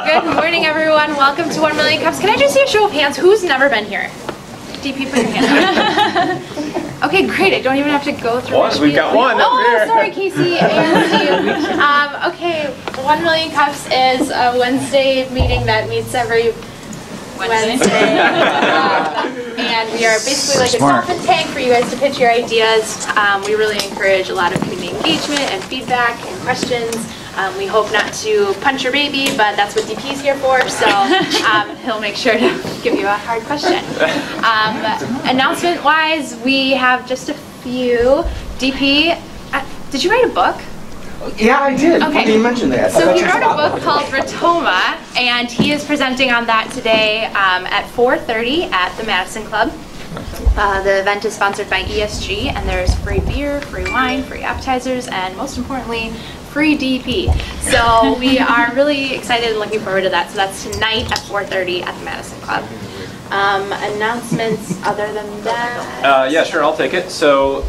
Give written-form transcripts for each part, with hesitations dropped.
Good morning, everyone. Welcome to 1 Million Cups. Can I just see a show of hands? Who's never been here? DP, put your hand up. Okay, great. I don't even have to go through One. We've got one up here. Oh, sorry, Casey and Steve. Okay, 1 Million Cups is a Wednesday meeting that meets every Wednesday. And we are basically like a dolphin tank for you guys to pitch your ideas. We really encourage a lot of community engagement and feedback and questions. We hope not to punch your baby, but that's what DP's here for, so he'll make sure to give you a hard question. Announcement-wise, we have just a few. DP, did you write a book? Yeah, I did. Okay. You mentioned that. So he wrote a book called Ratoma, and he is presenting on that today at 4:30 at the Madison Club. The event is sponsored by ESG, and there's free beer, free wine, free appetizers, and most importantly, free DP. So we are really excited and looking forward to that. So that's tonight at 4:30 at the Madison Club. Announcements other than that? Yeah, sure, I'll take it. So,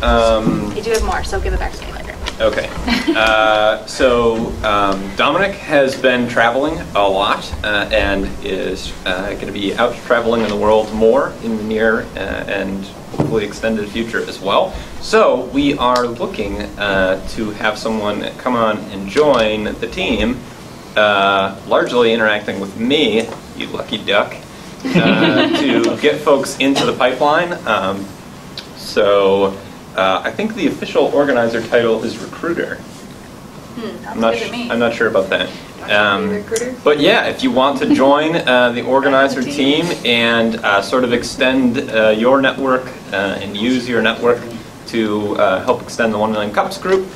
You do have more, so give it back to me later. Okay. Dominic has been traveling a lot and is going to be out traveling in the world more in the near and hopefully extended future as well. So we are looking to have someone come on and join the team, largely interacting with me, you lucky duck, to get folks into the pipeline. I think the official organizer title is recruiter. I'm not sure about that. But yeah, if you want to join the organizer team and sort of extend your network and use your network to help extend the 1 Million Cups group,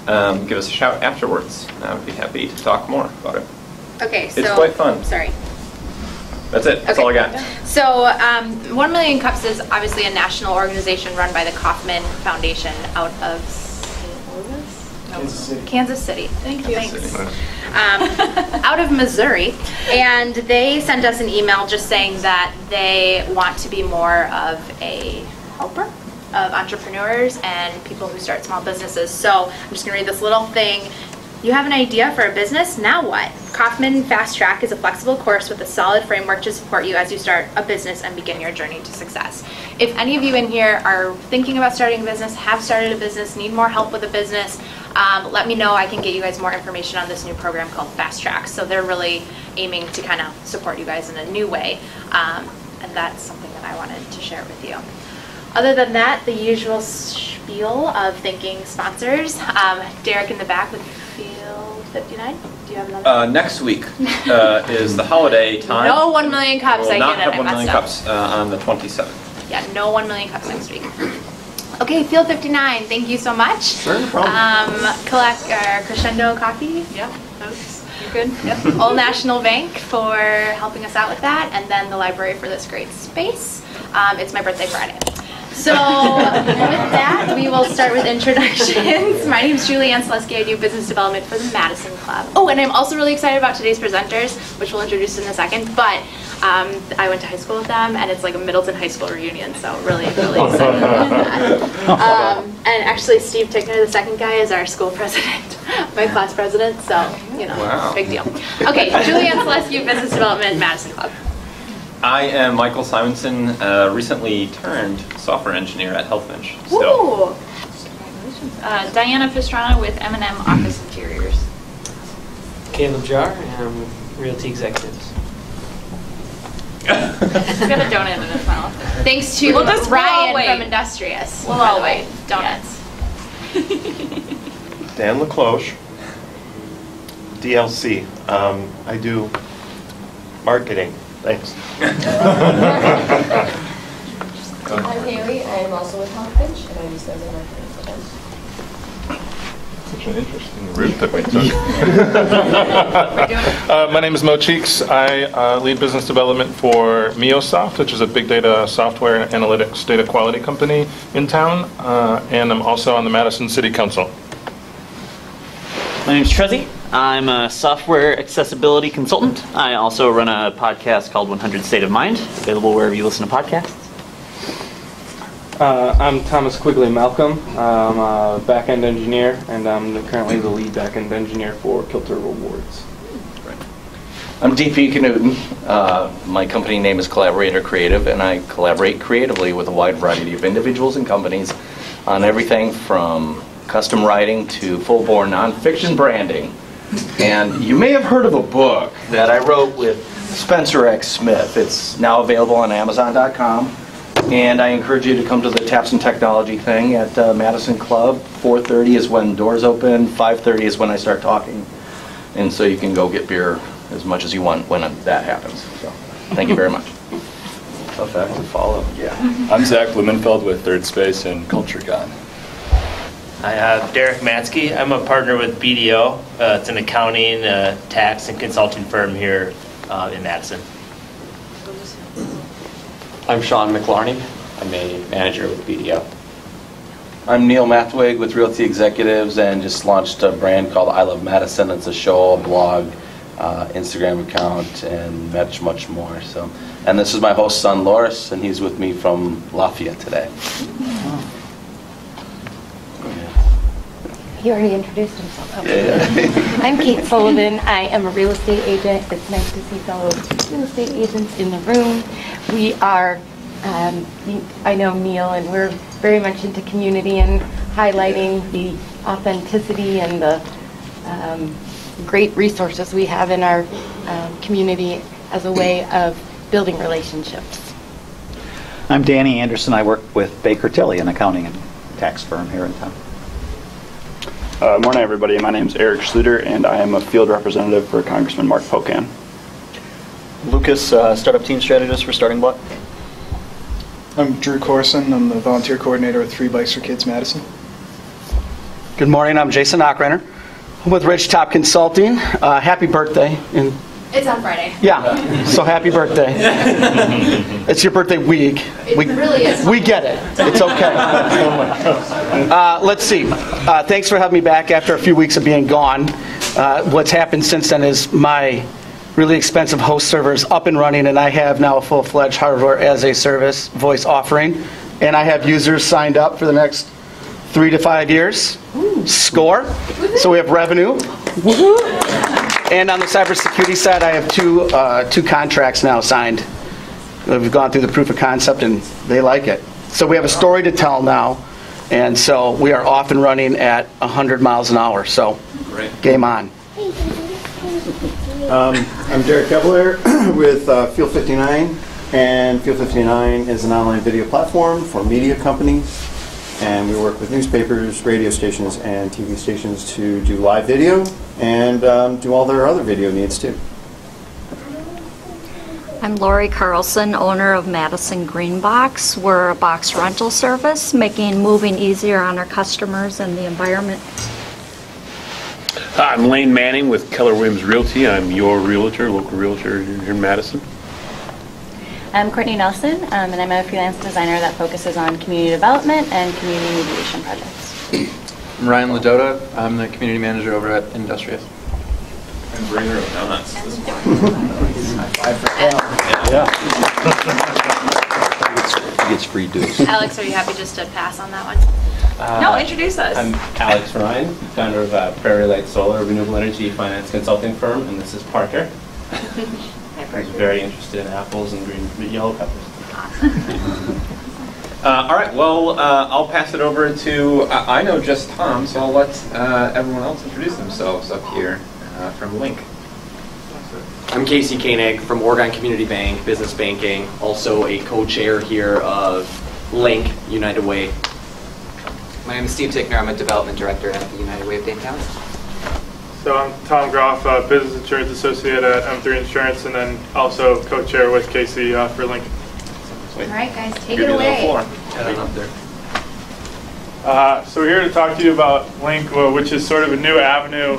give us a shout afterwards. I would be happy to talk more about it. Okay, so it's quite fun. Sorry. That's it. That's all I got. So 1 Million Cups is obviously a national organization run by the Kauffman Foundation out of Kansas City. Thank you. Thanks. Out of Missouri. And they sent us an email just saying that they want to be more of a helper of entrepreneurs and people who start small businesses. So I'm just going to read this little thing. You have an idea for a business? Now what? Kauffman Fast Track is a flexible course with a solid framework to support you as you start a business and begin your journey to success. If any of you in here are thinking about starting a business, have started a business, need more help with a business, let me know. I can get you guys more information on this new program called Fast Track. So they're really aiming to kind of support you guys in a new way. And that's something that I wanted to share with you. Other than that, the usual spiel of thanking sponsors. Derek in the back with Field 59. Do you have another? Next week is the holiday time. No 1 Million Cups. We'll I not get it. have 1 Million Cups on the 27th. Yeah, no 1 Million Cups next week. Okay, Field 59. Thank you so much. Sure, no problem. Crescendo Coffee. Yeah, those. You're good. Yep. Old National Bank for helping us out with that, and then the library for this great space. It's my birthday Friday. So with that, we will start with introductions. My name is Julie Ann Selesky. I do business development for the Madison Club. Oh, and I'm also really excited about today's presenters, which we'll introduce in a second. But I went to high school with them, and it's like a Middleton high school reunion, so really excited about that. And actually, Steve Tickner, the second guy, is our school president, my class president, so, you know, wow. Big deal. Okay, Julie Ann Selesky, business development, Madison Club. I am Michael Simonson, recently turned software engineer at Healthfinch. Ooh. Diana Pastrana with M&M Office Interiors. Caleb Jar, and Realty Executives. He's got a donut in his mouth. Thanks to Ryan from Industrious. We'll by all the way, wait. donuts. Dan LaCloche, DLC. I do marketing. Thanks. I'm Haley. I am also with Healthfinch, and I do sales and marketing for them. Such an interesting route that we took. My name is Mo Cheeks. I lead business development for MioSoft, which is a big data software and analytics data quality company in town, and I'm also on the Madison City Council. My name is Trezzy. I'm a software accessibility consultant. I also run a podcast called 100 State of Mind, available wherever you listen to podcasts. I'm Thomas Quigley Malcolm. I'm a back-end engineer, and I'm currently the lead back-end engineer for Kilter Rewards. I'm DP Knudten. My company name is Collaborator Creative, and I collaborate creatively with a wide variety of individuals and companies on everything from custom writing to full-bore nonfiction branding. And you may have heard of a book that I wrote with Spencer X. Smith. It's now available on Amazon.com. And I encourage you to come to the Taps and Technology thing at Madison Club. 4:30 is when doors open. 5:30 is when I start talking. And so you can go get beer as much as you want when that happens. So thank you very much. Tough act to follow. Yeah. I'm Zach Blumenfeld with Third Space and CultureCon. I have Derek Matsky. I'm a partner with BDO. It's an accounting, tax, and consulting firm here in Madison. I'm Sean McLarney. I'm a manager with BDO. I'm Neil Mathwig with Realty Executives and just launched a brand called I Love Madison. It's a show, a blog, Instagram account, and much more. So, and this is my host, son Loris, and he's with me from Lafayette today. He already introduced himself. Oh. Yeah. I'm Kate Sullivan. I am a real estate agent. It's nice to see fellow real estate agents in the room. We are, I know Neil, and we're very much into community and highlighting the authenticity and the great resources we have in our community as a way of building relationships. I'm Danny Anderson. I work with Baker Tilly, an accounting and tax firm here in town. Morning, everybody. My name is Eric Schluter, and I am a field representative for Congressman Mark Pocan. Lucas, Startup Team Strategist for Starting Block. I'm Drew Corson. I'm the volunteer coordinator with 3 Bikes for Kids Madison. Good morning. I'm Jason Ochreiner. I'm with Ridgetop Consulting. Happy birthday. It's on Friday. Yeah, so happy birthday. It's your birthday week. It really is. We get it. It's okay. Let's see. Thanks for having me back after a few weeks of being gone. What's happened since then is my really expensive host server is up and running, and I have now a full-fledged hardware as a service voice offering, and I have users signed up for the next 3 to 5 years. Score. So we have revenue. And on the cybersecurity side, I have two contracts now signed. We've gone through the proof of concept, and they like it. So we have a story to tell now, and so we are off and running at 100 miles an hour. So, game on. I'm Derek Kevler with Field 59, and Field 59 is an online video platform for media companies. And we work with newspapers, radio stations, and TV stations to do live video and do all their other video needs too. I'm Lori Carlson, owner of Madison Green Box. We're a box rental service, making moving easier on our customers and the environment. Hi, I'm Lane Manning with Keller Williams Realty. I'm your realtor, local realtor here in Madison. I'm Courtney Nelson, and I'm a freelance designer that focuses on community development and community mediation projects. I'm Ryan Ladota. I'm the community manager over at Industrious. And bringer of donuts. He gets free dues. Alex, are you happy just to pass on that one? No, introduce us. I'm Alex Ryan, founder of Prairie Light Solar, a renewable energy finance consulting firm, and this is Parker. He's very interested in apples and green yellow peppers. All right, well, I'll pass it over to, I know just Tom, so I'll let everyone else introduce themselves up here from LINC. I'm Casey Koenig from Oregon Community Bank, business banking, also a co-chair here of LINC, United Way. My name is Steve Tickner. I'm a development director at the United Way of Dane County. So I'm Tom Groff, business insurance associate at M3 Insurance, and then also co-chair with Casey for LINC. All right, guys, take it away. So we're here to talk to you about LINC, which is sort of a new avenue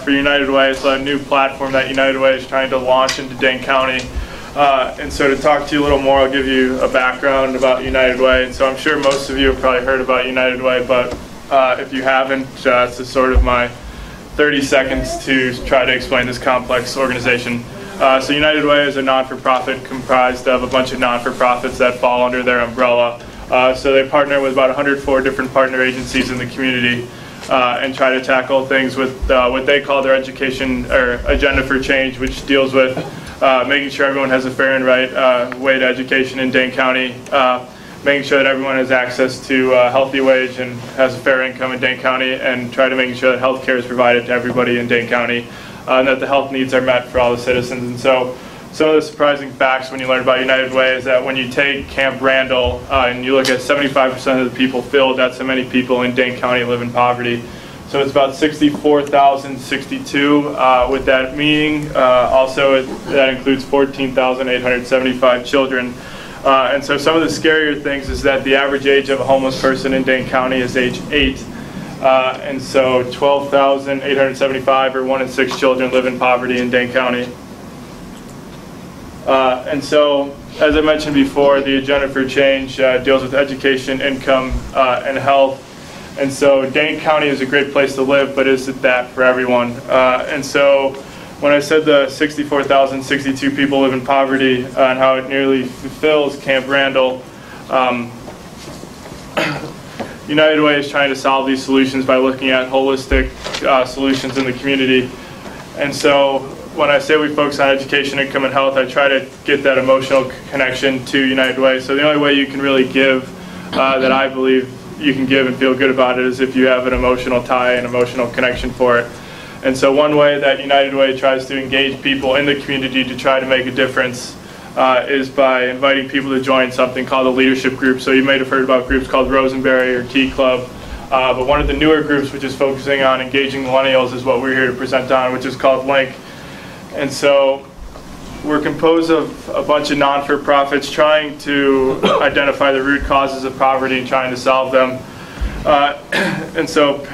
for United Way. It's a new platform that United Way is trying to launch into Dane County. And so to talk to you a little more, I'll give you a background about United Way. And so I'm sure most of you have probably heard about United Way, but if you haven't, this is sort of my 30 seconds to try to explain this complex organization. So United Way is a non-for-profit comprised of a bunch of non-for-profits that fall under their umbrella. So they partner with about 104 different partner agencies in the community. and try to tackle things with what they call their education or agenda for change, which deals with making sure everyone has a fair and right way to education in Dane County, making sure that everyone has access to a healthy wage and has a fair income in Dane County, and try to making sure that health care is provided to everybody in Dane County, and that the health needs are met for all the citizens. And so some of the surprising facts when you learn about United Way is that when you take Camp Randall and you look at 75% of the people filled, that's how many people in Dane County live in poverty. So it's about 64,062 with that meaning. Also, that includes 14,875 children. And so some of the scarier things is that the average age of a homeless person in Dane County is age 8. And so 12,875 or 1 in 6 children live in poverty in Dane County. And so, as I mentioned before, the Agenda for Change deals with education, income, and health. And so Dane County is a great place to live, but is it that for everyone? And so when I said the 64,062 people live in poverty and how it nearly fulfills Camp Randall, United Way is trying to solve these solutions by looking at holistic solutions in the community. And so when I say we focus on education, income, and health, I try to get that emotional connection to United Way. So the only way you can really give that I believe you can give and feel good about it is if you have an emotional tie and emotional connection for it. And so one way that United Way tries to engage people in the community to try to make a difference is by inviting people to join something called a leadership group. So you may have heard about groups called Rosenberry or Tea Club. But one of the newer groups, which is focusing on engaging millennials, is what we're here to present on, which is called LINC. And so we're composed of a bunch of non-for-profits trying to identify the root causes of poverty and trying to solve them. And so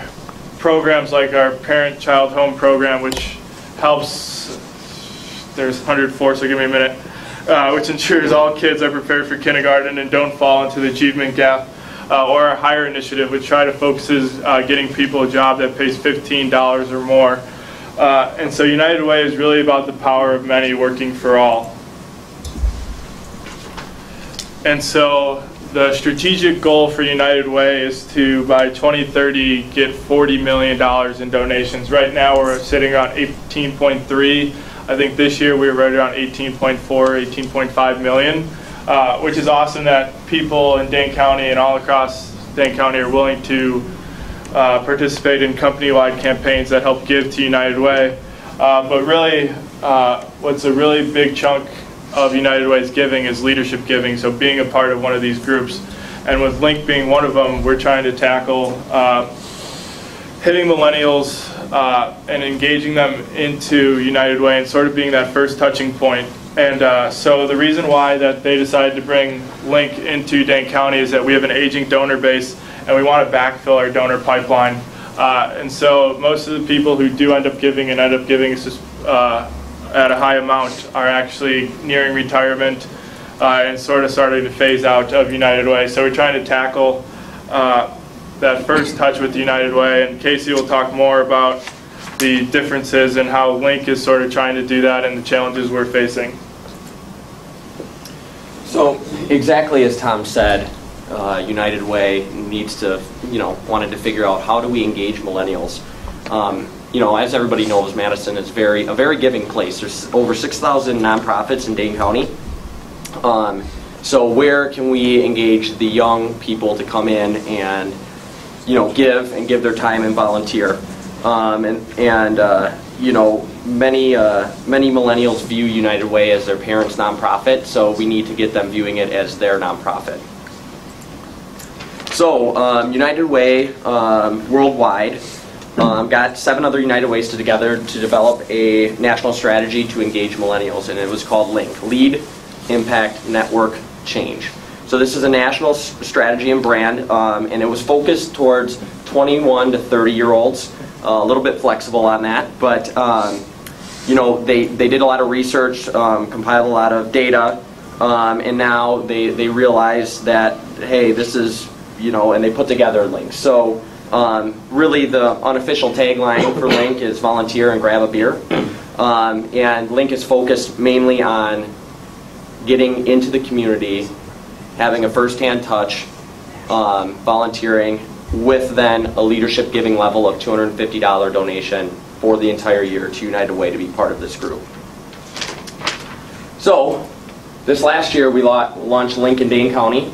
programs like our Parent-Child Home program, which helps, there's 104, so give me a minute, which ensures all kids are prepared for kindergarten and don't fall into the achievement gap. Or our Hire initiative, which try to focuses getting people a job that pays $15 or more. And so United Way is really about the power of many working for all. And so the strategic goal for United Way is to, by 2030, get $40 million in donations. Right now we're sitting around 18.3. I think this year we were right around 18.4, 18.5 million, which is awesome that people in Dane County and all across Dane County are willing to participate in company-wide campaigns that help give to United Way. But really, what's a really big chunk of United Way's giving is leadership giving, so being a part of one of these groups. And with LINC being one of them, we're trying to tackle hitting millennials and engaging them into United Way and sort of being that first touching point. And so the reason why that they decided to bring LINC into Dane County is that we have an aging donor base and we want to backfill our donor pipeline. And so most of the people who do end up giving and end up giving at a high amount are actually nearing retirement and sort of starting to phase out of United Way. So we're trying to tackle that first touch with United Way, and Casey will talk more about the differences and how LINC is sort of trying to do that and the challenges we're facing. So exactly as Tom said, United Way needs to, wanted to figure out how do we engage millennials. As everybody knows, Madison is a very giving place. There's over 6,000 nonprofits in Dane County. So where can we engage the young people to come in and, give their time and volunteer? Many millennials view United Way as their parents' nonprofit, so we need to get them viewing it as their nonprofit. So United Way worldwide got 7 other United Ways together to develop a national strategy to engage millennials, and it was called LINC, Lead.Impact.Network.Change. So this is a national strategy and brand, and it was focused towards 21 to 30-year-olds, a little bit flexible on that, but they did a lot of research, compiled a lot of data, and now they realized that, hey, this is, and they put together LINC. So really the unofficial tagline for LINC is volunteer and grab a beer. And LINC is focused mainly on getting into the community, having a first-hand touch, volunteering, with then a leadership giving level of $250 donation for the entire year to United Way to be part of this group. So this last year we launched LINC in Dane County.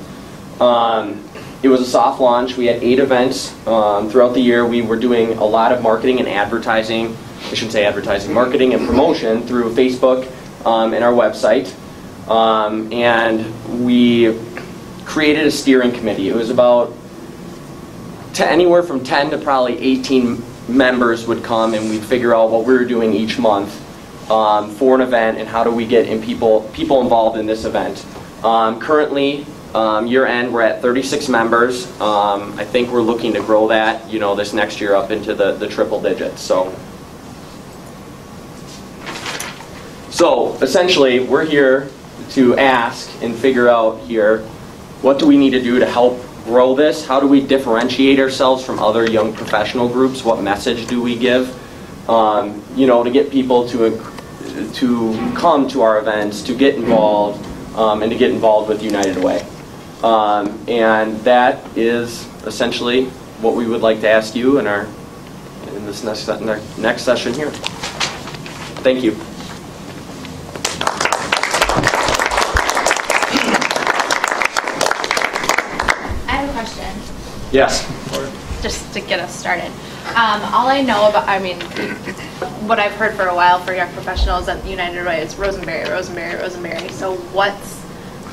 It was a soft launch. We had 8 events throughout the year. We were doing a lot of marketing and advertising. I shouldn't say advertising, marketing and promotion through Facebook and our website. And we created a steering committee. It was about anywhere from 10 to probably 18 members would come, and we'd figure out what we were doing each month for an event and how do we get people involved in this event. Currently, year end, we're at 36 members. I think we're looking to grow that, this next year up into the triple digits. So essentially, we're here to ask and figure out here, what do we need to do to help grow this? How do we differentiate ourselves from other young professional groups? What message do we give? To get people to come to our events, to get involved, and to get involved with United Way. And that is essentially what we would like to ask you in this next session here. Thank you. I have a question. Yes. Just to get us started. All I know about, what I've heard for a while for young professionals at United Way is Rosenberry, Rosenberry, Rosenberry. So what's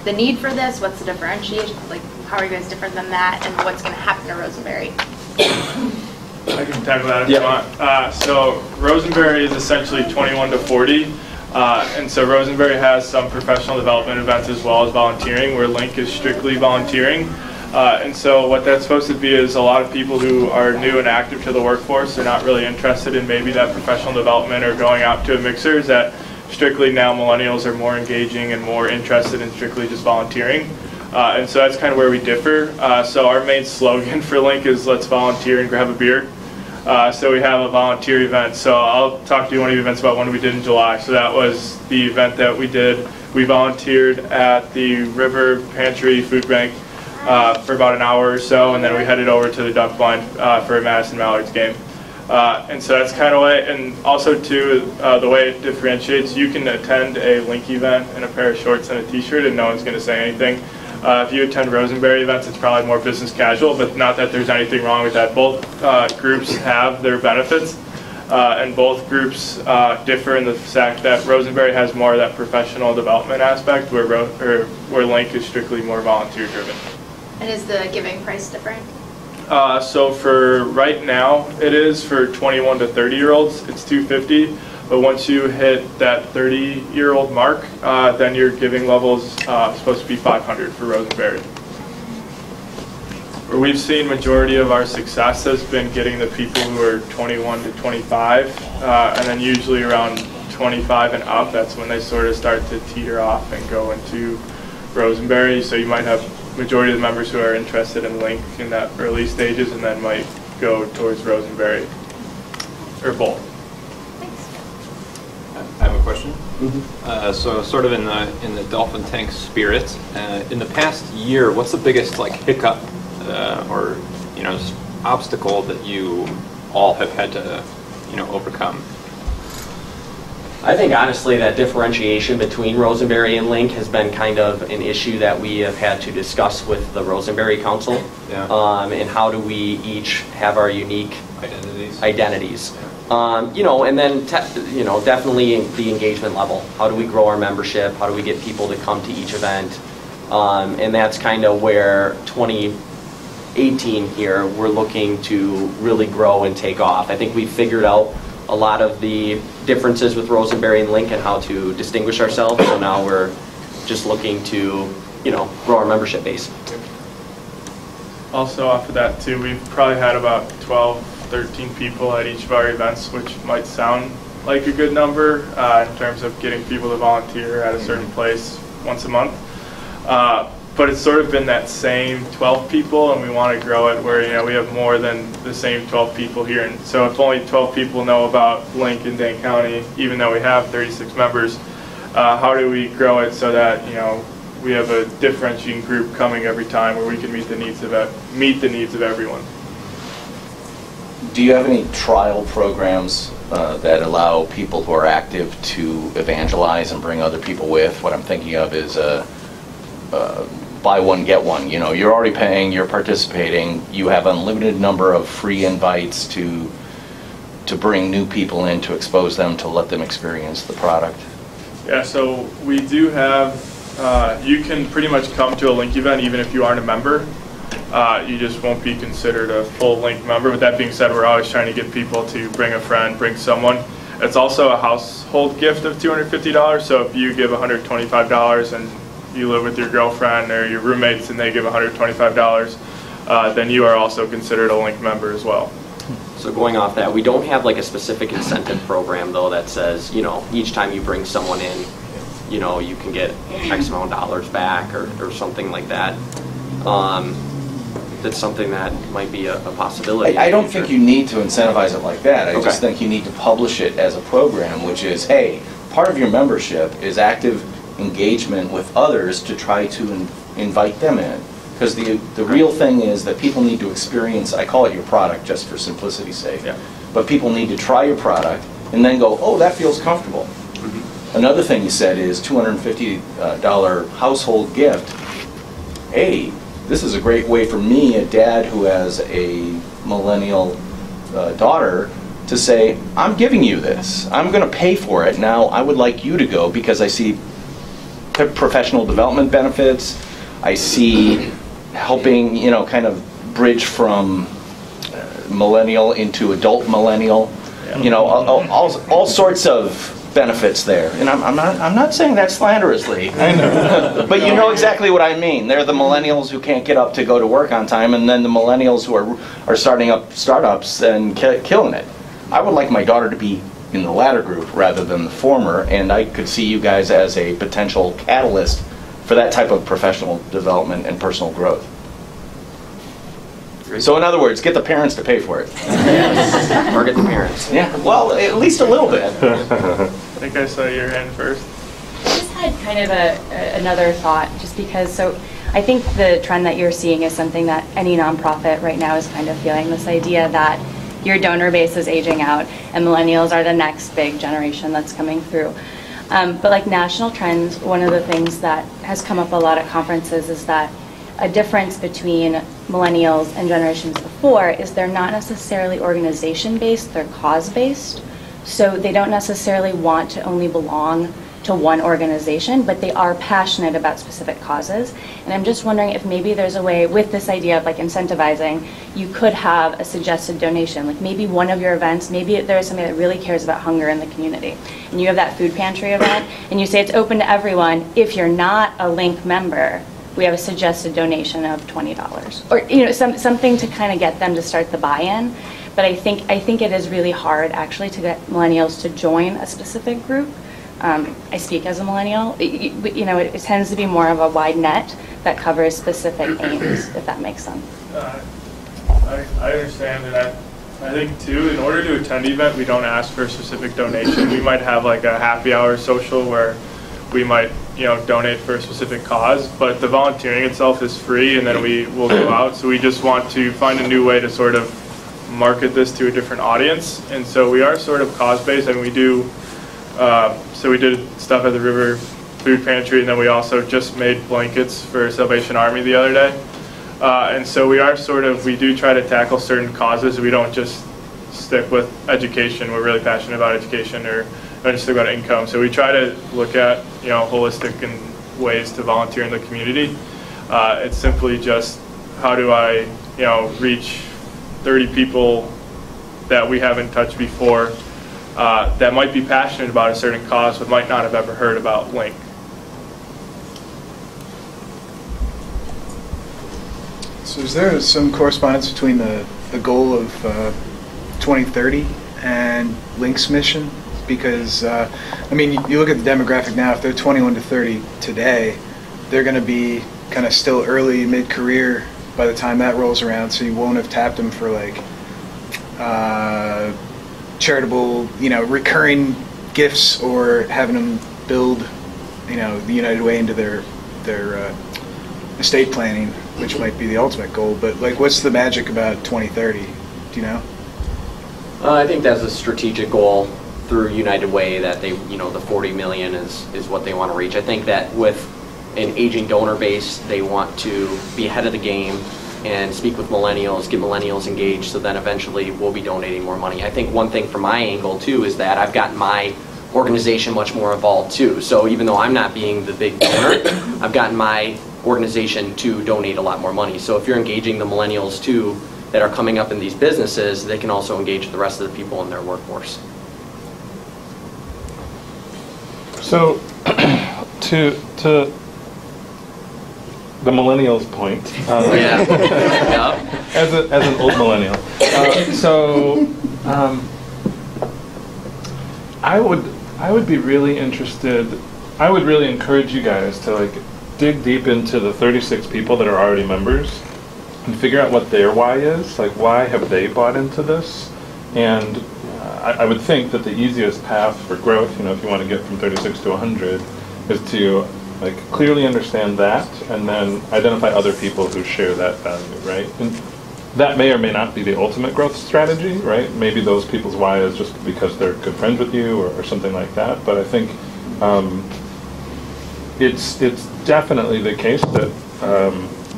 the need for this? What's the differentiation? Like, how are you guys different than that? And what's going to happen to Rosenberry? I can tackle that if you want. So Rosenberry is essentially 21 to 40. And so Rosenberry has some professional development events as well as volunteering, where LINC is strictly volunteering. And so what that's supposed to be is a lot of people who are new and active to the workforce. They're not really interested in maybe that professional development or going out to a mixer. Is that strictly now millennials are more engaging and more interested in strictly just volunteering. And so that's kind of where we differ. So our main slogan for LINC is let's volunteer and grab a beer. So we have a volunteer event. So I'll talk to you one of the events about one we did in July. So that was the event that we did. We volunteered at the River Pantry Food Bank for about an hour or so, and then we headed over to the duck blind for a Madison Mallards game. And so that's kind of way, and also too, the way it differentiates, you can attend a LINC event in a pair of shorts and a t-shirt and no one's going to say anything. If you attend Rosenberry events, it's probably more business casual, but not that there's anything wrong with that. Both groups have their benefits, and both groups differ in the fact that Rosenberry has more of that professional development aspect, where LINC is strictly more volunteer driven. And is the giving price different? So for right now, it is for 21 to 30-year-olds, it's $250. But once you hit that 30-year-old mark, then your giving level is supposed to be $500 for Rosenberry. Where we've seen majority of our success has been getting the people who are 21 to 25, and then usually around 25 and up, that's when they sort of start to teeter off and go into Rosenberry. So you might have majority of the members who are interested in LINC in that early stages, and then might go towards Rosenberry, or both. I have a question. So sort of in the dolphin tank spirit, in the past year, what's the biggest hiccup or obstacle that you all have had to overcome? I think honestly that differentiation between Rosenberry and LINC has been kind of an issue that we have had to discuss with the Rosenberry Council. Yeah. And how do we each have our unique identities. And then definitely the engagement level. How do we grow our membership? How do we get people to come to each event? And that's kind of where 2018 here, we're looking to really grow and take off. I think we've figured out a lot of the differences with Rosenberry and LINC and how to distinguish ourselves. So now we're just looking to, grow our membership base. Also off of that too, we've probably had about 12, 13 people at each of our events, which might sound like a good number in terms of getting people to volunteer at a certain place once a month. But it's sort of been that same 12 people, and we want to grow it where we have more than the same 12 people here. And so if only 12 people know about LINC in Dane County, even though we have 36 members, how do we grow it so that we have a differentiating group coming every time where we can meet the needs of everyone? Do you have any trial programs that allow people who are active to evangelize and bring other people with? What I'm thinking of is buy one, get one. You know, you're already paying, you're participating, you have unlimited number of free invites to bring new people in, to expose them, to let them experience the product. Yeah, so we do have, you can pretty much come to a LINC event even if you aren't a member. You just won't be considered a full LINC member. With that being said, we're always trying to get people to bring a friend, bring someone. It's also a household gift of $250, so if you give $125 and you live with your girlfriend or your roommates and they give $125, then you are also considered a LINC member as well. So going off that, we don't have like a specific incentive program though that says, you know, each time you bring someone in, you know, you can get X amount of dollars back or something like that. That's something that might be a possibility. I don't think you need to incentivize it like that. I just think you need to publish it as a program, which is, hey, part of your membership is active engagement with others to try to invite them in. Because the real thing is that people need to experience, I call it your product just for simplicity's sake, but people need to try your product and then go, oh, that feels comfortable. Another thing you said is $250 household gift. Hey, this is a great way for me, a dad who has a millennial daughter, to say, I'm giving you this. I'm going to pay for it. Now, I would like you to go because I see professional development benefits. I see helping, you know, kind of bridge from millennial into adult millennial. You know, all sorts of benefits there, and I'm not saying that slanderously. I know, but you know exactly what I mean. They're the millennials who can't get up to go to work on time, and then the millennials who are starting up startups and killing it. I would like my daughter to be in the latter group rather than the former, and I could see you guys as a potential catalyst for that type of professional development and personal growth. So in other words, get the parents to pay for it. Or get the parents. Yeah, well, at least a little bit. I think I saw your hand first. I just had kind of another thought, just because, so I think the trend that you're seeing is something that any nonprofit right now is kind of feeling, this idea that your donor base is aging out and millennials are the next big generation that's coming through. But like national trends, one of the things that has come up a lot at conferences is that a difference between millennials and generations before is they're not necessarily organization-based, they're cause-based. So they don't necessarily want to only belong to one organization, but they are passionate about specific causes. And I'm just wondering if maybe there's a way, with this idea of like incentivizing, you could have a suggested donation. Like maybe one of your events, maybe there's somebody that really cares about hunger in the community, and you have that food pantry event, and you say it's open to everyone. If you're not a LINC member, we have a suggested donation of $20, or you know, something to kind of get them to start the buy-in. But I think it is really hard actually to get millennials to join a specific group. I speak as a millennial. You know, it tends to be more of a wide net that covers specific aims, if that makes sense. I understand, and I think too, in order to attend the event, we don't ask for a specific donation. We might have like a happy hour social where we might, you know, donate for a specific cause, but the volunteering itself is free, and then we will go out. So we just want to find a new way to sort of market this to a different audience, and so we are sort of cause-based. I mean, we do. So we did stuff at the River Food Pantry, and then we also just made blankets for Salvation Army the other day. And so we are sort of, we do try to tackle certain causes. We don't just stick with education. We're really passionate about education, or don't just think about income. So we try to look at, you know, holistic and ways to volunteer in the community. It's simply just, how do I, you know, reach 30 people that we haven't touched before, that might be passionate about a certain cause but might not have ever heard about LINC. So is there some correspondence between the goal of 2030 and LINC's mission? Because, I mean, you look at the demographic now, if they're 21 to 30 today, they're going to be kind of still early, mid-career by the time that rolls around, so you won't have tapped them for like charitable, you know, recurring gifts, or having them build, you know, the United Way into their estate planning, which might be the ultimate goal. But like, what's the magic about 2030? Do you know? I think that's a strategic goal through United Way that they, the 40 million is what they want to reach. I think that with an aging donor base, they want to be ahead of the game and speak with millennials, get millennials engaged, so then eventually we'll be donating more money. I think one thing from my angle too is that I've gotten my organization much more involved too. So even though I'm not being the big donor, I've gotten my organization to donate a lot more money. So if you're engaging the millennials too that are coming up in these businesses, they can also engage the rest of the people in their workforce. So to the millennials point, as an old millennial, I would be really interested. I would really encourage you guys to dig deep into the 36 people that are already members and figure out what their why is. Why have they bought into this? And I would think that the easiest path for growth, if you want to get from 36 to 100, is to clearly understand that and then identify other people who share that value, right? And that may or may not be the ultimate growth strategy, right? Maybe those people's why is just because they're good friends with you or something like that. But I think it's definitely the case that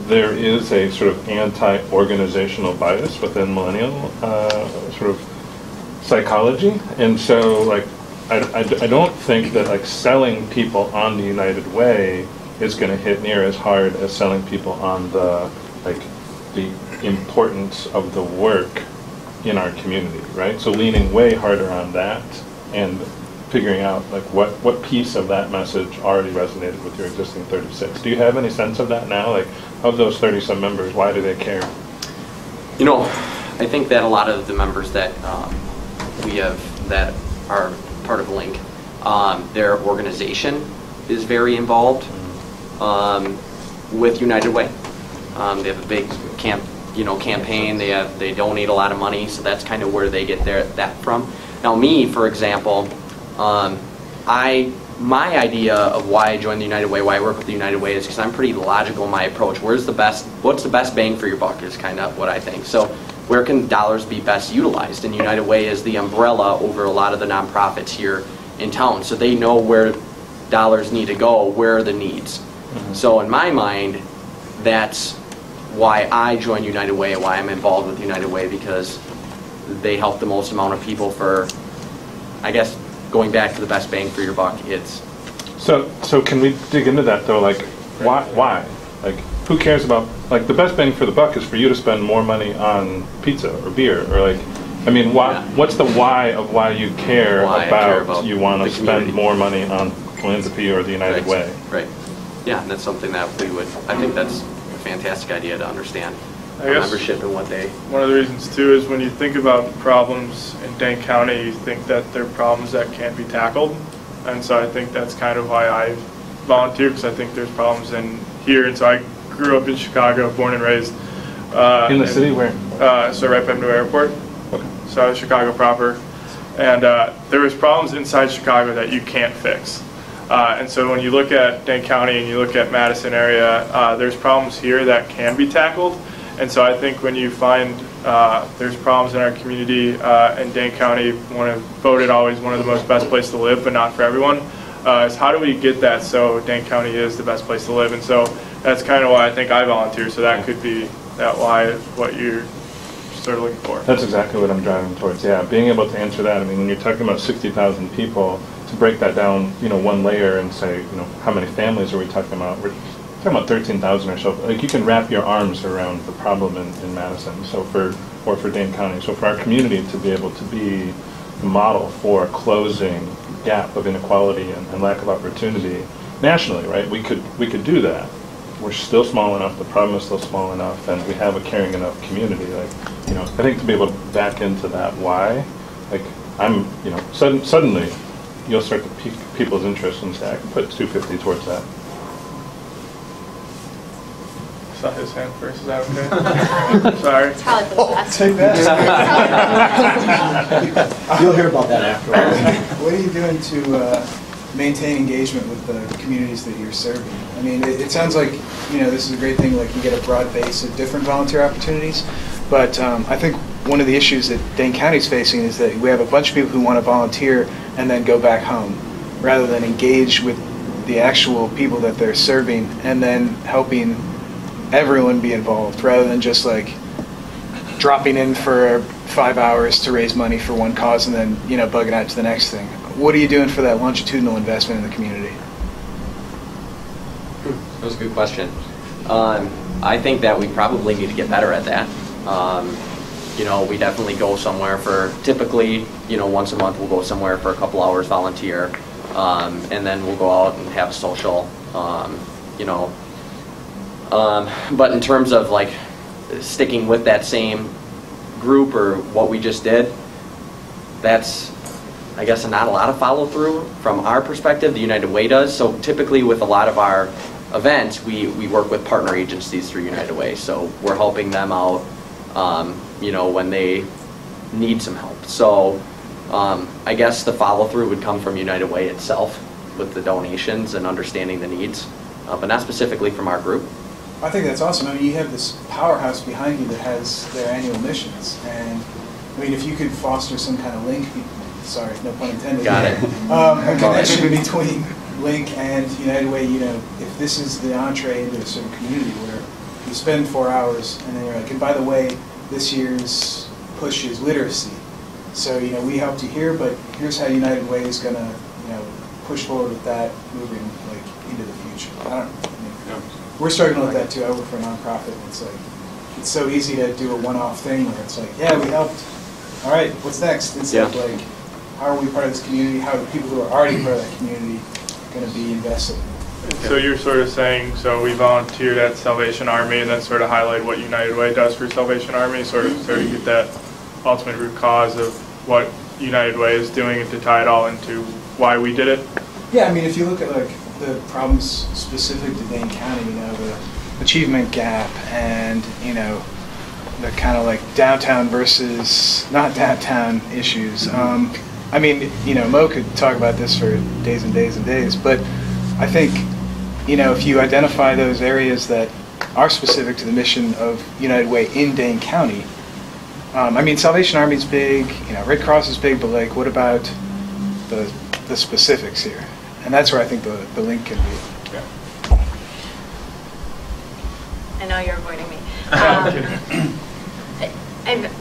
there is a sort of anti-organizational bias within millennial sort of psychology, and so I don't think that selling people on the United Way is going to hit near as hard as selling people on the importance of the work in our community, right? So leaning way harder on that and figuring out what piece of that message already resonated with your existing 36. Do you have any sense of that now? Of those 30-some members, why do they care? I think that a lot of the members that we have that are part of LINC, their organization is very involved with United Way. They have a big campaign. They donate a lot of money, so that's kind of where they get that from. Now, me, for example, my idea of why I joined the United Way, why I work with the United Way, is because I'm pretty logical in my approach. What's the best bang for your buck is kind of what I think. So where can dollars be best utilized? And United Way is the umbrella over a lot of the nonprofits here in town. So they know where dollars need to go, where are the needs. Mm-hmm. So in my mind, that's why I joined United Way and why I'm involved with United Way, because they help the most amount of people for, I guess, going back to the best bang for your buck. So can we dig into that though? Why? Who cares about, the best bang for the buck is for you to spend more money on pizza or beer, or what's the why of why you care about you want to spend more money on philanthropy or the United Way? Right. Yeah, and that's something that I think that's a fantastic idea to understand. Membership and what they... One of the reasons too is when you think about problems in Dane County, you think that they're problems that can't be tackled. And so I think that's kind of why I volunteer, because I think there's problems in here. And so I grew up in Chicago, born and raised. In the city where? So right by New Airport. Okay. So I was Chicago proper. And there was problems inside Chicago that you can't fix. And so when you look at Dane County and you look at Madison area, there's problems here that can be tackled. And so I think when you find there's problems in our community in Dane County, voted always one of the most best places to live, but not for everyone, is how do we get that so Dane County is the best place to live? And so that's kind of why I think I volunteer. So that could be what you're sort of looking for. That's exactly what I'm driving towards. Yeah, being able to answer that. I mean, when you're talking about 60,000 people, to break that down, one layer and say, how many families are we talking about? We're talking about 13,000 or so. You can wrap your arms around the problem in Madison. So for Dane County. So for our community to be able to be the model for closing gap of inequality and lack of opportunity nationally, right? We could do that. We're still small enough. The problem is still small enough, and we have a caring enough community. I think to be able to back into that why, suddenly you'll start to pique people's interest and say, I can put $250 towards that. I saw his hand first. Is that okay? Sorry. It's probably for the best. Take that. You'll hear about that afterwards. What are you doing to maintain engagement with the communities that you're serving? I mean, it sounds like, this is a great thing, you get a broad base of different volunteer opportunities, but I think one of the issues that Dane County's facing is that we have a bunch of people who want to volunteer and then go back home, rather than engage with the actual people that they're serving and then helping everyone be involved, rather than just like dropping in for 5 hours to raise money for one cause and then, you know, bugging out to the next thing. What are you doing for that longitudinal investment in the community? That was a good question. I think that we probably need to get better at that. You know, we definitely go somewhere for, typically, you know, once a month we'll go somewhere for a couple hours, volunteer, and then we'll go out and have social, you know. But in terms of like sticking with that same group or what we just did, that's, I guess, not a lot of follow through from our perspective. The United Way does. So typically with a lot of our events, we work with partner agencies through United Way. So we're helping them out, you know, when they need some help. So I guess the follow through would come from United Way itself with the donations and understanding the needs, but not specifically from our group. I think that's awesome. I mean, you have this powerhouse behind you that has their annual missions, and I mean, if you could foster some kind of link, sorry, no pun intended. Got it. A connection between LINC and United Way, you know, if this is the entree into a certain community where you spend 4 hours and then you're like, and by the way, this year's push is literacy. So, you know, we helped you here, but here's how United Way is going to, you know, push forward with that moving like into the future. I don't know. We're struggling with that too. I work for a nonprofit, and it's like, it's so easy to do a one-off thing where it's like, yeah, we helped. All right, what's next? Instead of like, how are we part of this community? How are the people who are already part of that community going to be invested? So you're sort of saying, so we volunteered at Salvation Army and then sort of highlight what United Way does for Salvation Army, sort of get that ultimate root cause of what United Way is doing and to tie it all into why we did it? Yeah, I mean, if you look at like the problems specific to Dane County, you know, the achievement gap and, you know, the kind of like downtown versus not downtown issues. I mean, you know, Mo could talk about this for days and days and days, but I think, you know, if you identify those areas that are specific to the mission of United Way in Dane County, I mean, Salvation Army's big, you know, Red Cross is big, but like, what about the specifics here? And that's where I think the link can be. Yeah. I know you're avoiding me.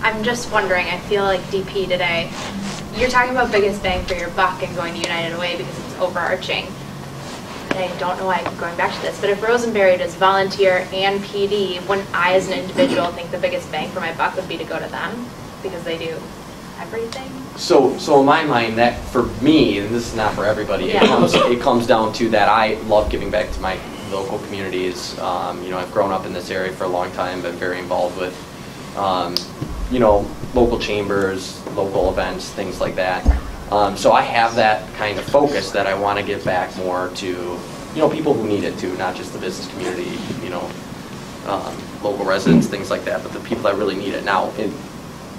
I'm just wondering, I feel like DP today, you're talking about biggest bang for your buck and going to United Way because it's overarching. And I don't know why I keep going back to this, but if Rosenberry does volunteer and PD, wouldn't I as an individual think the biggest bang for my buck would be to go to them because they do everything? So in my mind, that for me, and this is not for everybody, it comes down to that I love giving back to my local communities. You know, I've grown up in this area for a long time, been very involved with, you know, local chambers, local events, things like that. So I have that kind of focus that I want to give back more to, you know, people who need it too, not just the business community, you know, local residents, things like that, but the people that really need it. Now,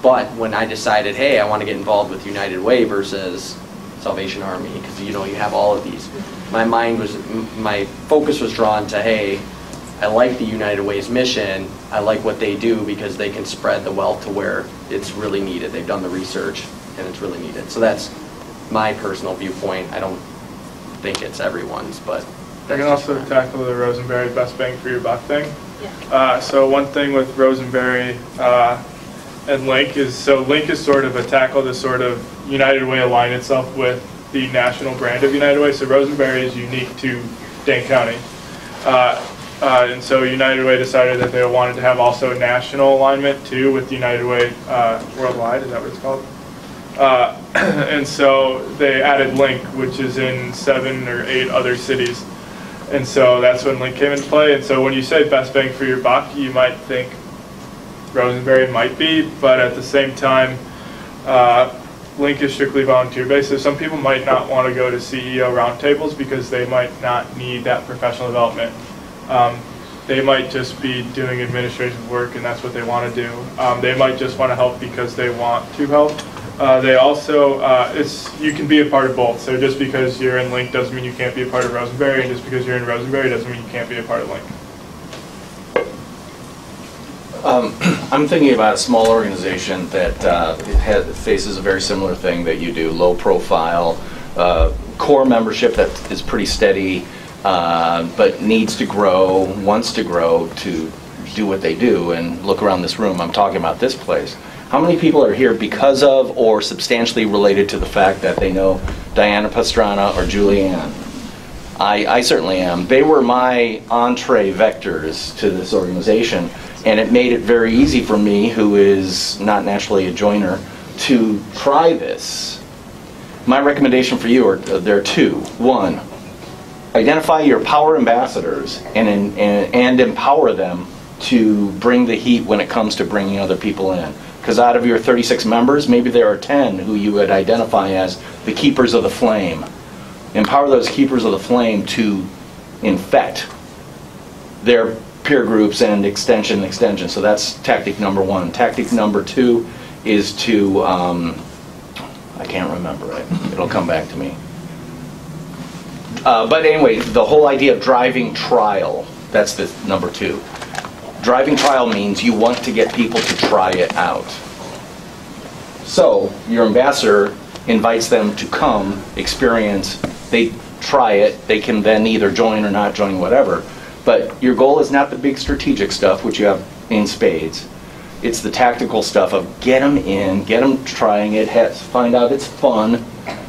but when I decided, hey, I want to get involved with United Way versus Salvation Army, because, you know, you have all of these, my focus was drawn to, hey, I like the United Way's mission. I like what they do because they can spread the wealth to where it's really needed. They've done the research and it's really needed. So that's my personal viewpoint. I don't think it's everyone's, but I can also tackle the Rosenberry best bang for your buck thing. Yeah. So one thing with Rosenberry and LINC is, so LINC is sort of a tackle to sort of United Way align itself with the national brand of United Way. So Rosenberry is unique to Dane County. And so United Way decided that they wanted to have also a national alignment too with United Way Worldwide, is that what it's called? And so they added LINC, which is in 7 or 8 other cities. And so that's when LINC came into play. And so when you say best bang for your buck, you might think Rosenberry might be, but at the same time, LINC is strictly volunteer-based, so some people might not want to go to CEO roundtables because they might not need that professional development. They might just be doing administrative work and that's what they want to do. They might just want to help because they want to help. They also, you can be a part of both, so just because you're in LINC doesn't mean you can't be a part of Rosenberry, and just because you're in Rosenberry doesn't mean you can't be a part of LINC. I'm thinking about a small organization that faces a very similar thing that you do, low profile, core membership that is pretty steady, but needs to grow, wants to grow to do what they do. And look around this room, I'm talking about this place. How many people are here because of or substantially related to the fact that they know Diana Pastrana or Julianne? I certainly am. They were my entree vectors to this organization, and it made it very easy for me, who is not naturally a joiner, to try this. My recommendation for you there are two. One, identify your power ambassadors and empower them to bring the heat when it comes to bringing other people in. Because out of your 36 members, maybe there are 10 who you would identify as the keepers of the flame. Empower those keepers of the flame to infect their peer groups and extension. So that's tactic number one. Tactic number two is to, I can't remember it. It'll come back to me. But anyway, the whole idea of driving trial, that's the number two. Driving trial means you want to get people to try it out. So your ambassador invites them to come, experience, they try it, they can then either join or not join, whatever. But your goal is not the big strategic stuff, which you have in spades. It's the tactical stuff of get them in, get them trying it, find out it's fun,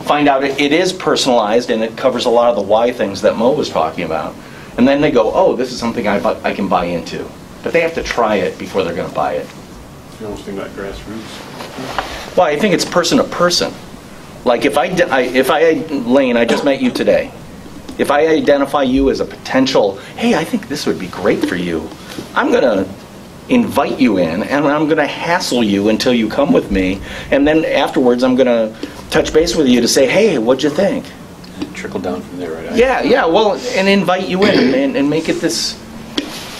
find out it is personalized and it covers a lot of the why things that Mo was talking about. And then they go, oh, this is something I can buy into. But they have to try it before they're going to buy it. You almost think about grassroots. Well, I think it's person to person. Like if Lane, I just met you today. If I identify you as a potential, hey, I think this would be great for you, I'm going to invite you in and I'm going to hassle you until you come with me. And then afterwards, I'm going to touch base with you to say, hey, what'd you think? Trickle down from there, right? Yeah, well, and invite you in and make it this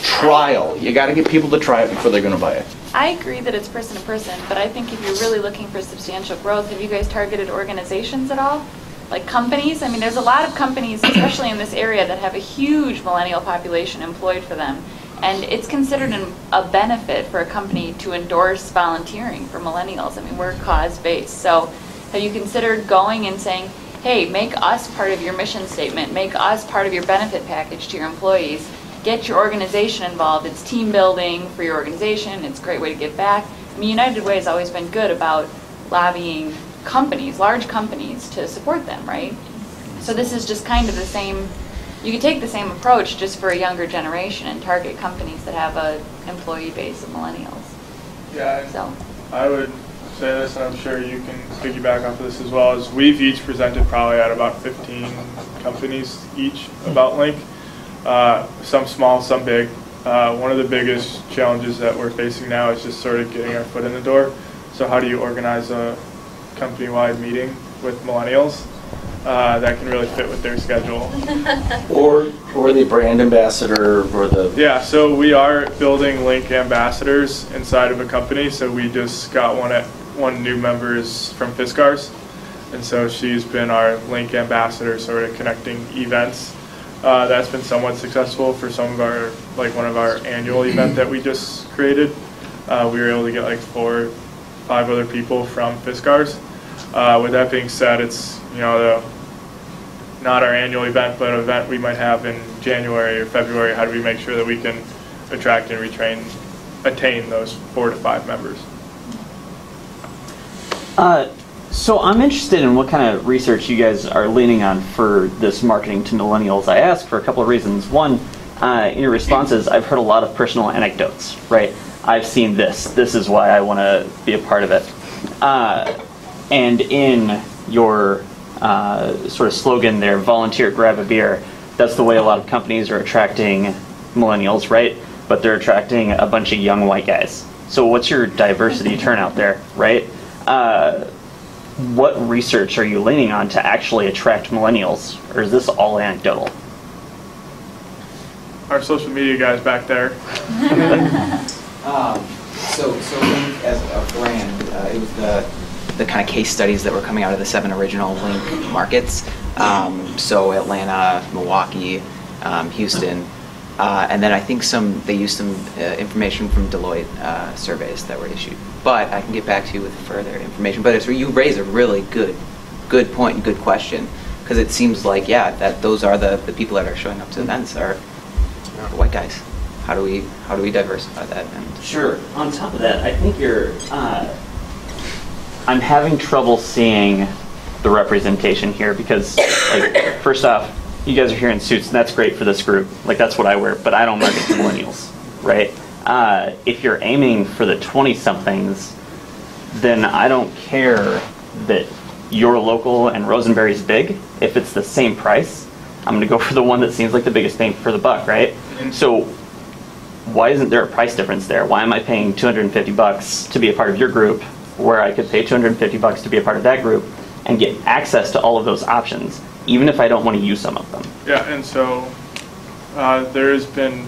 trial. You got to get people to try it before they're going to buy it. I agree that it's person to person, but I think if you're really looking for substantial growth, have you guys targeted organizations at all? Like companies? I mean, there's a lot of companies, especially in this area, that have a huge millennial population employed for them. And it's considered a benefit for a company to endorse volunteering for millennials. I mean, we're cause-based. So have you considered going and saying, hey, make us part of your mission statement, make us part of your benefit package to your employees, get your organization involved. It's team building for your organization. It's a great way to give back. I mean, United Way has always been good about lobbying companies, large companies, to support them, right? So this is just kind of the same. You could take the same approach just for a younger generation and target companies that have an employee base of millennials. Yeah, so I would say this, and I'm sure you can piggyback off of this as well, is we've each presented probably at about 15 companies each about LINC. Some small, some big. One of the biggest challenges that we're facing now is just sort of getting our foot in the door. So how do you organize a company-wide meeting with millennials that can really fit with their schedule? or the brand ambassador or the... Yeah, so we are building LINC ambassadors inside of a company. So we just got one new member is from Fiskars. And so she's been our LINC ambassador, sort of connecting events. That's been somewhat successful for some of our, like one of our annual event that we just created. We were able to get like 4 or 5 other people from Fiskars. With that being said, it's, you know, not our annual event, but an event we might have in January or February. How do we make sure that we can attract and attain those 4 to 5 members? So I'm interested in what kind of research you guys are leaning on for this marketing to millennials. I ask for a couple of reasons. One, in your responses, I've heard a lot of personal anecdotes, right? I've seen this. This is why I want to be a part of it. And in your sort of slogan there, volunteer, grab a beer, that's the way a lot of companies are attracting millennials, right? But they're attracting a bunch of young white guys. So what's your diversity turnout there, right? What research are you leaning on to actually attract millennials, or is this all anecdotal? Our social media guys back there. So LINC as a brand, it was the kind of case studies that were coming out of the 7 original LINC markets. So Atlanta, Milwaukee, Houston. And then I think they used some information from Deloitte surveys that were issued. But I can get back to you with further information. But you raise a really good point and good question, because it seems like, yeah, that those are the people that are showing up to events are the white guys. How do we diversify that? And sure. On top of that, I think I'm having trouble seeing the representation here because, like, first off, you guys are here in suits, and that's great for this group. Like, that's what I wear, but I don't market to millennials, right? If you're aiming for the 20-somethings, then I don't care that you're local and Rosenberry's big. If it's the same price, I'm going to go for the one that seems like the biggest bang for the buck, right? So why isn't there a price difference there? Why am I paying $250 to be a part of your group where I could pay $250 to be a part of that group and get access to all of those options, even if I don't want to use some of them? Yeah, and so there has been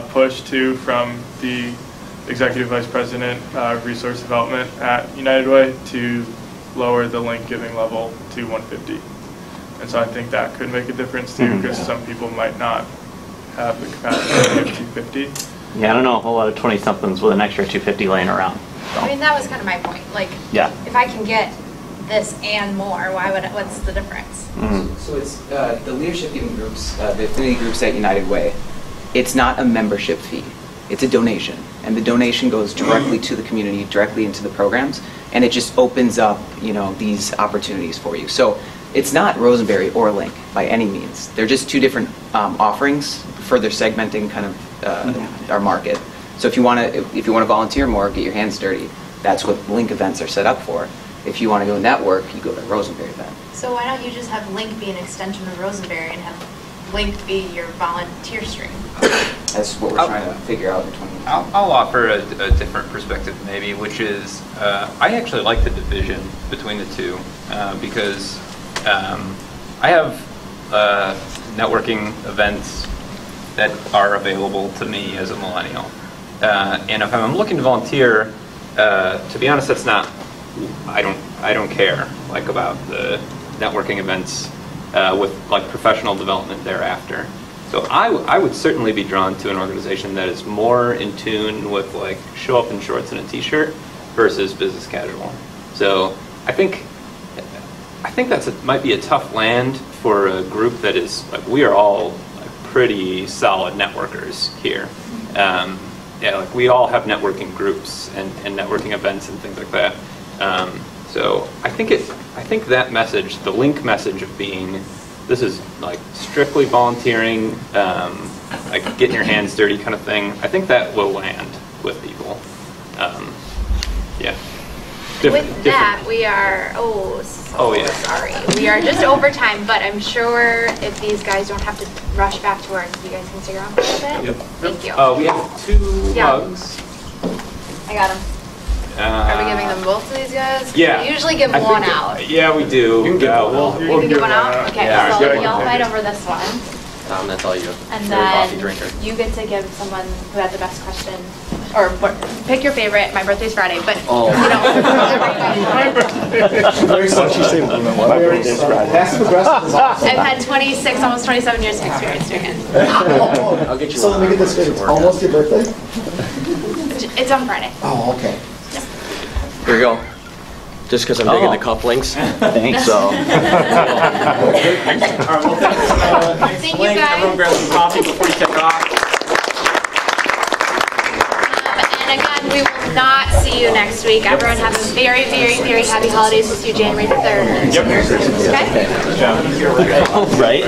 push too from the Executive Vice President of Resource Development at United Way to lower the LINC giving level to 150. And so I think that could make a difference too, because some people might not have the capacity to give 250. Yeah, I don't know a whole lot of 20-somethings with an extra 250 laying around. So. I mean, that was kind of my point. Like, yeah. If I can get this and more, what's the difference? So it's the leadership giving groups, the affinity groups at United Way. It's not a membership fee. It's a donation. And the donation goes directly to the community, directly into the programs, and it just opens up, these opportunities for you. So it's not Rosenberry or LINC by any means. They're just two different offerings, further segmenting kind of our market. So if you want to volunteer more, get your hands dirty, that's what LINC events are set up for. If you want to go network, you go to a Rosenberry event. So why don't you just have LINC be an extension of Rosenberry and have LINC be your volunteer stream? That's what we're trying to figure out in 2020. I'll offer a different perspective maybe, which is I actually like the division between the two because I have networking events that are available to me as a millennial. And if I'm looking to volunteer, to be honest, that's not, I don't care about the networking events with professional development thereafter. So I would certainly be drawn to an organization that is more in tune with show up in shorts and a t-shirt versus business casual. So I think that's might be a tough land for a group that is we are all pretty solid networkers here. Yeah, we all have networking groups and networking events and things like that. So I think that message, the LINC message of being, this is strictly volunteering, getting your hands dirty kind of thing, I think that will land with people. Yeah. With that, we are, sorry. We are just over time, but I'm sure if these guys don't have to rush back to work, you guys can stick around for a little bit. Yep. Thank you. We have 2 mugs. I got them. Are we giving them both to these guys? Yeah. We usually give one out. Yeah, we do. You can give one out? Okay, Yeah. so y'all fight over this one. That's all you. And You're a coffee then drinker. you get to give someone who had the best question, or pick your favorite. My birthday's Friday, but I've had 26, almost 27 years of experience doing it. I'll get you So let me get this straight. It's almost your birthday? It's on Friday. Oh, okay. Here we go. Just because I'm digging the cufflinks. Thanks. So. Thank you, guys. Everyone grab some coffee before you take off. And again, we will not see you next week. Everyone have a very, very, very happy holidays. We'll see you January 3rd. Yep. Okay? Right?